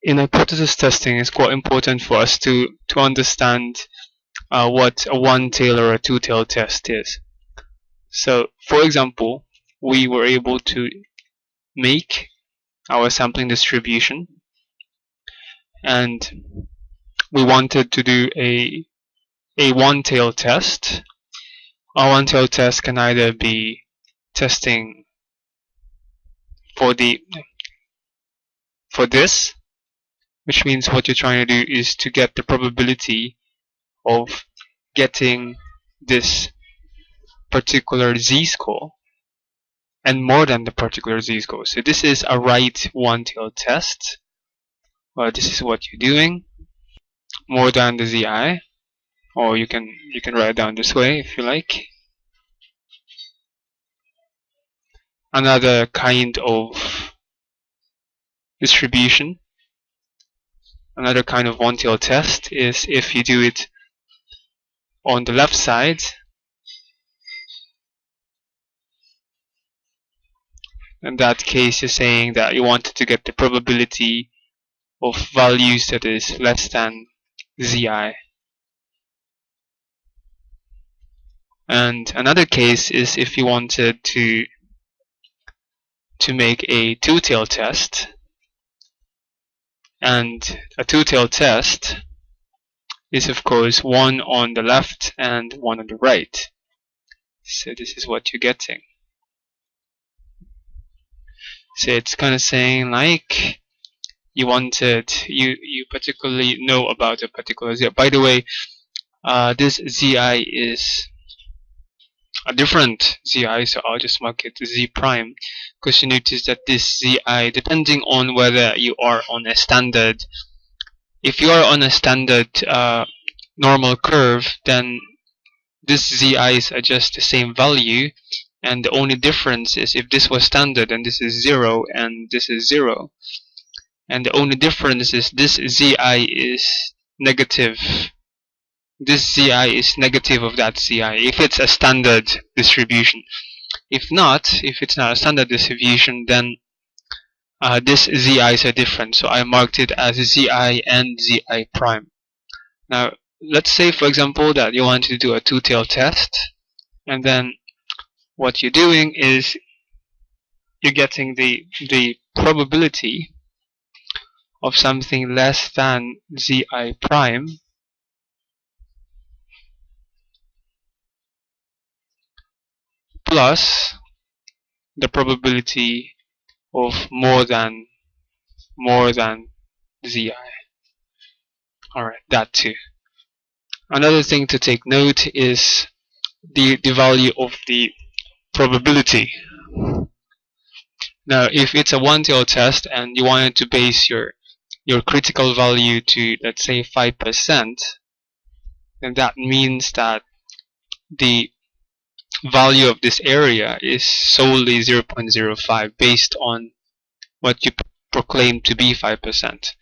in hypothesis testing, it's quite important for us to understand what a one-tailed or a two-tailed test is. So, for example, we were able to make our sampling distribution, and we wanted to do a one-tailed test. A one-tailed test can either be testing for this, which means what you're trying to do is to get the probability of getting this particular z-score and more than the particular z-score. So this is a right one-tailed test. Well, this is what you're doing, more than the zi, or you can write it down this way if you like. Another kind of distribution, another kind of one-tailed test is if you do it on the left side, in that case you're saying that you wanted to get the probability of values that is less than zi. And another case is if you wanted to make a two-tailed test, and a two-tailed test is of course one on the left and one on the right. So this is what you're getting. So it's kind of saying like you particularly know about a particular zi. By the way, this zi is a different zi, so I'll just mark it z prime, because you notice that this zi, depending on whether you are on a standard, if you are on a standard normal curve, then this zi's are just the same value, and the only difference is if this was standard and this is 0 and this is 0, and the only difference is this zi is negative. This zi is negative of that zi if it's a standard distribution. If not, if it's not a standard distribution, then this zi's are different. So I marked it as zi and zi prime. Now let's say for example that you want to do a two-tailed test, and then what you're doing is you're getting the probability of something less than zi prime plus the probability of more than zi. Alright, that too. Another thing to take note is the value of the probability. Now if it's a one-tailed test and you wanted to base your critical value to, let's say, 5%, then that means that the value of this area is solely 0.05 based on what you proclaim to be 5%,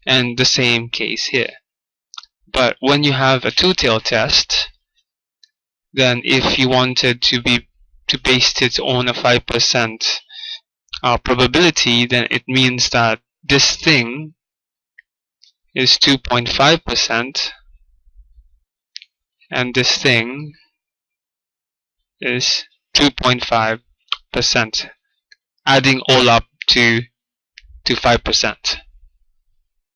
and the same case here. But when you have a two-tailed test, then if you wanted to base it on a 5% probability, then it means that this thing is 2.5% and this thing is 2.5%, adding all up to 5%.